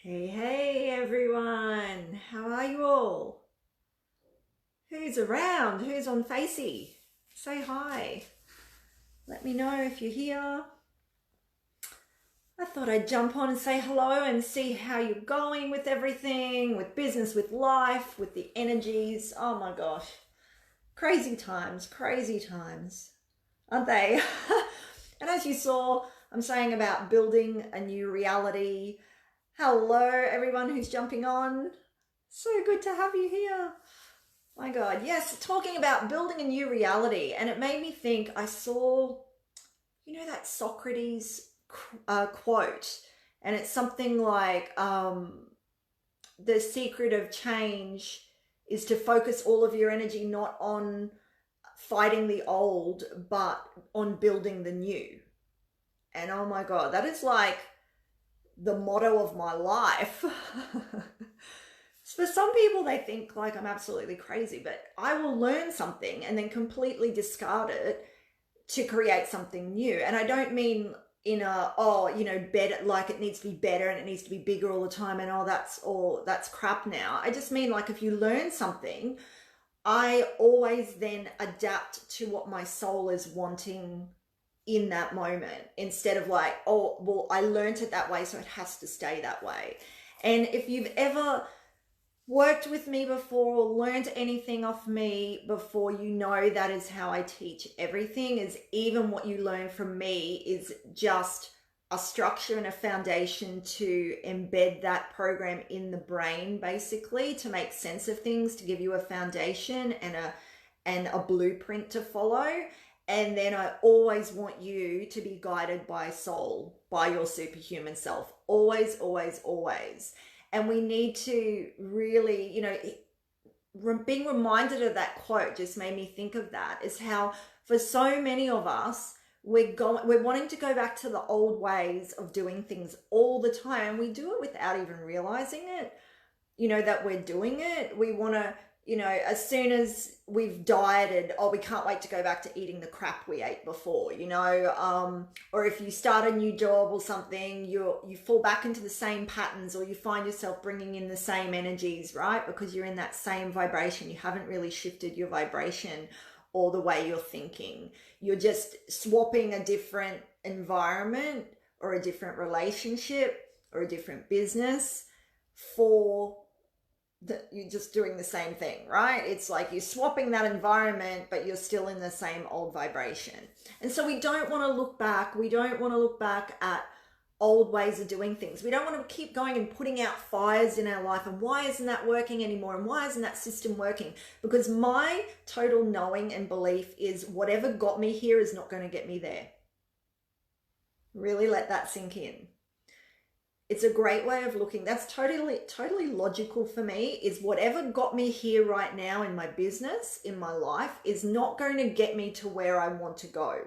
Hey everyone, how are you all? Who's around? Who's on Facey? Say hi. Let me know if you're here. I thought I'd jump on and say hello and see how you're going with everything, with business, with life, with the energies. Oh my gosh. Crazy times, aren't they? And as you saw, I'm saying about building a new reality. Hello, everyone who's jumping on. So good to have you here. My God, yes, talking about building a new reality. And it made me think, I saw, that Socrates quote, and it's something like, the secret of change is to focus all of your energy not on fighting the old, but on building the new. And oh my God, that is like the motto of my life. For some people, they think like I'm absolutely crazy, but I will learn something and then completely discard it to create something new. And I don't mean in better, like it needs to be better and it needs to be bigger all the time and that's crap now. I just mean like if you learn something, I always then adapt to what my soul is wanting in that moment, instead of like, oh, well, I learned it that way, so it has to stay that way. And if you've ever worked with me before or learned anything off me before, you know that is how I teach everything. Is even what you learn from me is just a structure and a foundation to embed that program in the brain, basically, to make sense of things, to give you a foundation and a blueprint to follow. And then I always want you to be guided by soul, by your superhuman self. Always, always, always. And we need to really, being reminded of that quote just made me think of that, is how for so many of us, we're wanting to go back to the old ways of doing things all the time. And we do it without even realizing it, that we're doing it. We want to, as soon as we've dieted, oh, we can't wait to go back to eating the crap we ate before, or if you start a new job or something, you fall back into the same patterns, or you find yourself bringing in the same energies, right? Because you're in that same vibration. You haven't really shifted your vibration or the way you're thinking. You're just swapping a different environment or a different relationship or a different business for you're just doing the same thing, right? It's like you're swapping that environment, but you're still in the same old vibration. And so we don't want to look back. We don't want to look back at old ways of doing things. We don't want to keep going and putting out fires in our life. And why isn't that working anymore? And why isn't that system working? Because my total knowing and belief is whatever got me here is not going to get me there. Really let that sink in. It's a great way of looking. That's totally logical for me, is whatever got me here right now in my business, in my life, is not going to get me to where I want to go,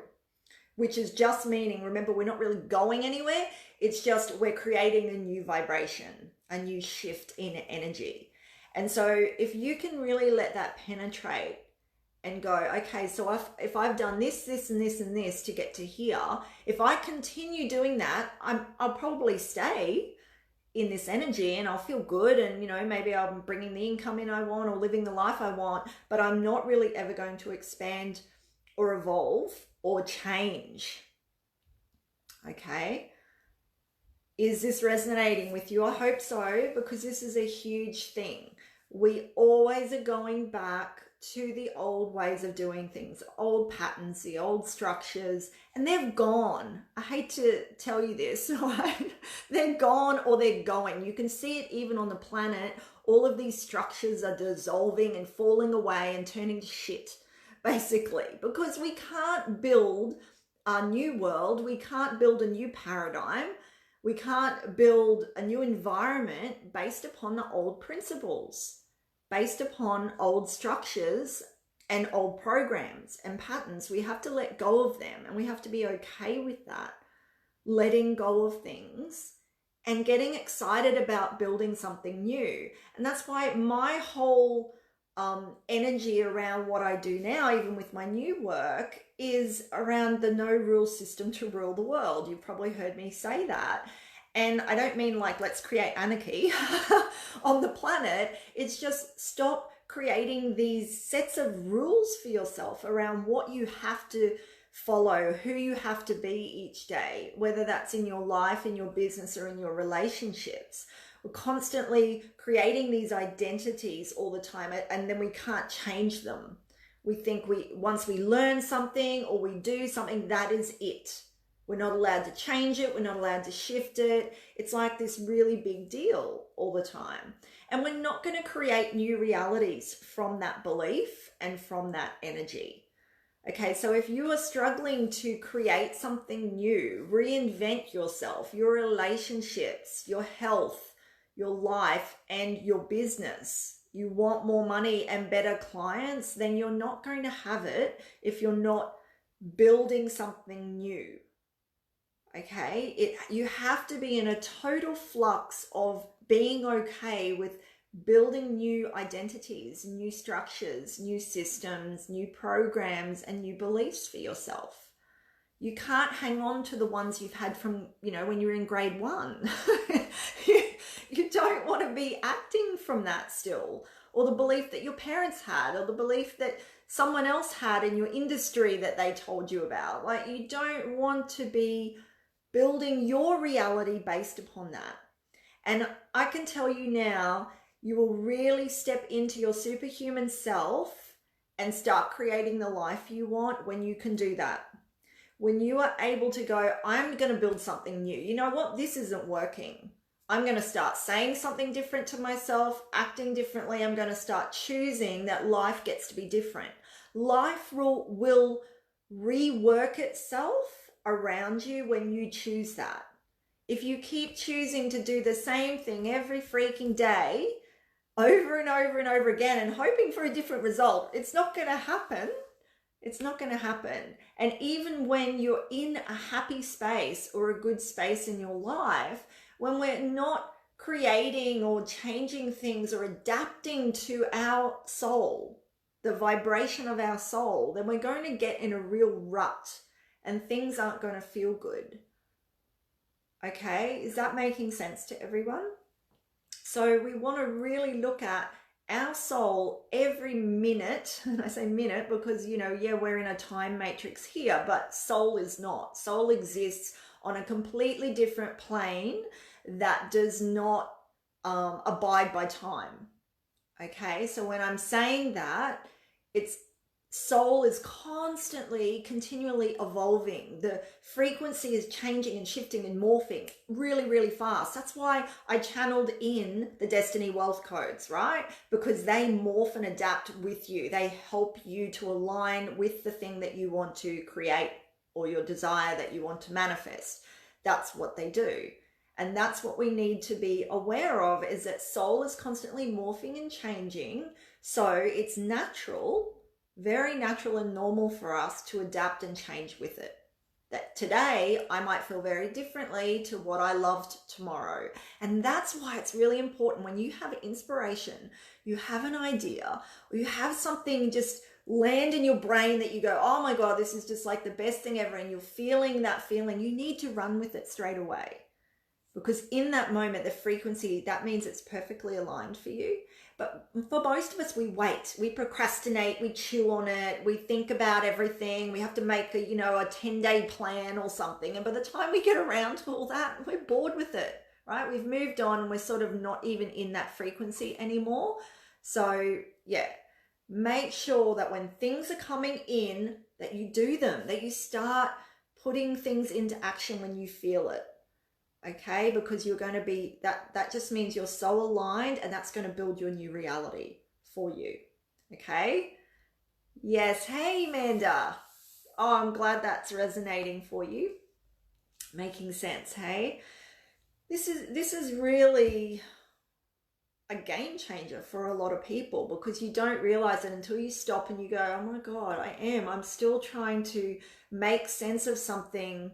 which is just meaning, remember, we're not really going anywhere. It's just we're creating a new vibration, a new shift in energy. And so if you can really let that penetrate and go, okay, so if I've done this, this, and this, and this to get to here, if I continue doing that, I'll probably stay in this energy and I'll feel good, and maybe I'm bringing the income in I want or living the life I want, but I'm not really ever going to expand or evolve or change. Okay, is this resonating with you? I hope so, because this is a huge thing. We always are going back to the old ways of doing things, old patterns, the old structures, and they've gone. I hate to tell you this, right? They're gone, or they're going. You can see it even on the planet. All of these structures are dissolving and falling away and turning to shit, basically, because we can't build a new world. We can't build a new paradigm. We can't build a new environment based upon the old principles, based upon old structures and old programs and patterns. We have to let go of them, and we have to be okay with that, letting go of things and getting excited about building something new. And that's why my whole energy around what I do now, even with my new work, is around the no rule system to rule the world. You've probably heard me say that. And I don't mean like, let's create anarchy on the planet. It's just stop creating these sets of rules for yourself around what you have to follow, who you have to be each day, whether that's in your life, in your business, or in your relationships. We're constantly creating these identities all the time, and then we can't change them. We think once we learn something or we do something, that is it. We're not allowed to change it. We're not allowed to shift it. It's like this really big deal all the time. And we're not going to create new realities from that belief and from that energy. Okay, so if you are struggling to create something new, reinvent yourself, your relationships, your health, your life, and your business, you want more money and better clients, then you're not going to have it if you're not building something new. Okay, you have to be in a total flux of being okay with building new identities, new structures, new systems, new programs, and new beliefs for yourself. You can't hang on to the ones you've had from, when you're in grade 1. You don't want to be acting from that still, or the belief that your parents had, or the belief that someone else had in your industry that they told you about. Like, you don't want to be building your reality based upon that. And I can tell you now, you will really step into your superhuman self and start creating the life you want when you can do that. When you are able to go, I'm going to build something new. You know what? This isn't working. I'm going to start saying something different to myself, acting differently. I'm going to start choosing that life gets to be different. Life will rework itself around you when you choose that. If you keep choosing to do the same thing every freaking day, over and over and over again, and hoping for a different result, it's not going to happen. It's not going to happen. And even when you're in a happy space or a good space in your life, when we're not creating or changing things or adapting to our soul, the vibration of our soul, then we're going to get in a real rut and things aren't going to feel good. Okay, is that making sense to everyone? So we want to really look at our soul every minute, and I say minute because, we're in a time matrix here, but soul is not. Soul exists on a completely different plane that does not abide by time. Okay, so when I'm saying that, soul is constantly, continually evolving. The frequency is changing and shifting and morphing really, really fast. That's why I channeled in the Destiny Wealth Codes, right? Because they morph and adapt with you. They help you to align with the thing that you want to create or your desire that you want to manifest. That's what they do. And that's what we need to be aware of, is that soul is constantly morphing and changing. So it's natural, very natural and normal for us to adapt and change with it. That today I might feel very differently to what I loved tomorrow. And that's why it's really important when you have inspiration, you have an idea, or you have something just land in your brain that you go, oh my God, this is just like the best thing ever. And you're feeling that feeling, you need to run with it straight away. Because in that moment, the frequency, that means it's perfectly aligned for you. But for most of us, we wait, we procrastinate, we chew on it, we think about everything. We have to make a 10-day plan or something. And by the time we get around to all that, we're bored with it, right? We've moved on and we're sort of not even in that frequency anymore. So yeah, make sure that when things are coming in, that you do them, that you start putting things into action when you feel it. Okay, because you're going to be, that just means you're so aligned, and that's going to build your new reality for you. Okay. Yes. Hey, Amanda. Oh, I'm glad that's resonating for you. Making sense. Hey, this is really a game changer for a lot of people, because you don't realize it until you stop and you go, oh my God, I'm still trying to make sense of something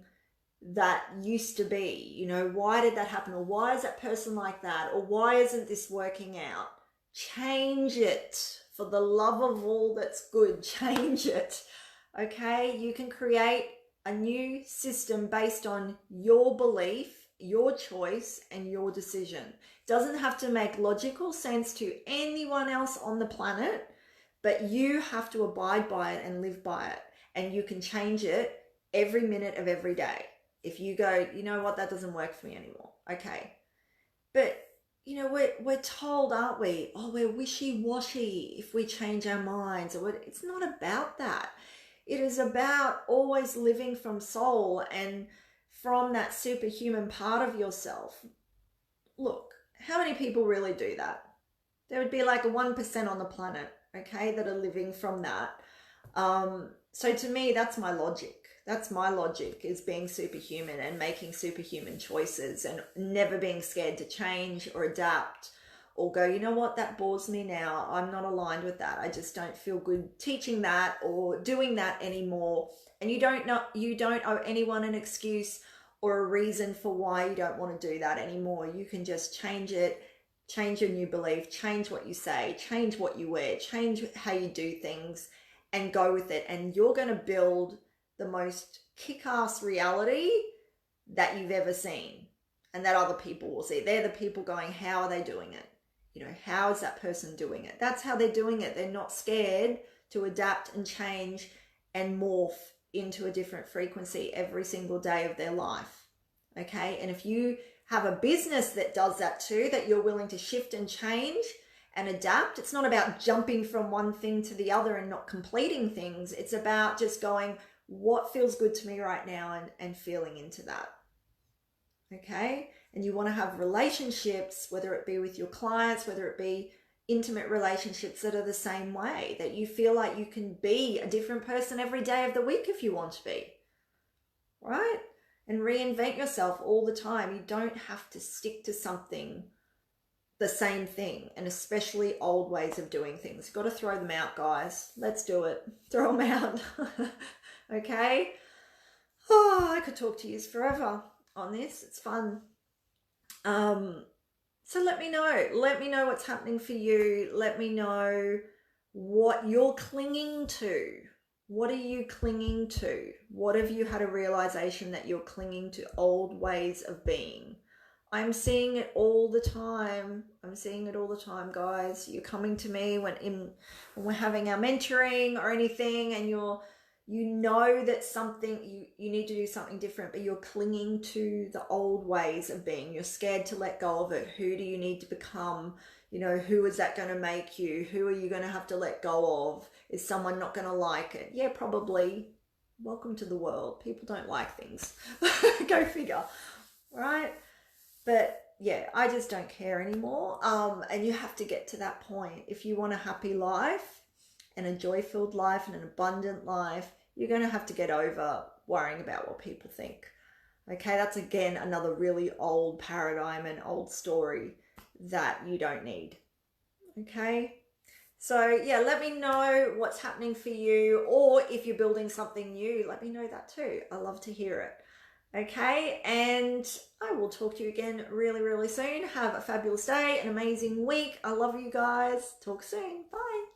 that used to be. Why did that happen? Or why is that person like that? Or why isn't this working out? Change it. For the love of all that's good, change it. Okay, you can create a new system based on your belief, your choice and your decision. It doesn't have to make logical sense to anyone else on the planet, but you have to abide by it and live by it. And you can change it every minute of every day. If you go, you know what, that doesn't work for me anymore. Okay. But, you know, we're told, aren't we? Oh, we're wishy-washy if we change our minds. It's not about that. It is about always living from soul and from that superhuman part of yourself. Look, how many people really do that? There would be like a 1% on the planet, okay, that are living from that. So to me, that's my logic. That's my logic, is being superhuman and making superhuman choices and never being scared to change or adapt or go, you know what, that bores me now. I'm not aligned with that. I just don't feel good teaching that or doing that anymore. And you don't owe anyone an excuse or a reason for why you don't want to do that anymore. You can just change it, change your new belief, change what you say, change what you wear, change how you do things, and go with it. And you're going to build the most kick-ass reality that you've ever seen and that other people will see. They're the people going, how are they doing it? You know, how is that person doing it? That's how they're doing it. They're not scared to adapt and change and morph into a different frequency every single day of their life. Okay. And if you have a business that does that too, that you're willing to shift and change and adapt, it's not about jumping from one thing to the other and not completing things. It's about just going, what feels good to me right now, and feeling into that. Okay. And you want to have relationships, whether it be with your clients, whether it be intimate relationships, that are the same way, that you feel like you can be a different person every day of the week if you want to be, right? And reinvent yourself all the time. You don't have to stick to something, the same thing, and especially old ways of doing things. Got to throw them out, guys. Let's do it. Throw them out. Okay. Oh, I could talk to you forever on this. It's fun. So let me know what's happening for you. Let me know what you're clinging to. What are you clinging to? What have you had a realization that you're clinging to old ways of being? I'm seeing it all the time. Guys. You're coming to me when we're having our mentoring or anything, and you know that something, you need to do something different, but you're clinging to the old ways of being. You're scared to let go of it. Who do you need to become? You know, who is that going to make you? Who are you going to have to let go of? Is someone not going to like it? Yeah, probably. Welcome to the world. People don't like things. Go figure. Right? But yeah, I just don't care anymore. And you have to get to that point. If you want a happy life and a joy-filled life and an abundant life, you're going to have to get over worrying about what people think. Okay, that's again another really old paradigm and old story that you don't need. Okay, so yeah, let me know what's happening for you, or if you're building something new, let me know that too. I love to hear it. Okay, and I will talk to you again really, really soon. Have a fabulous day, an amazing week. I love you guys. Talk soon. Bye.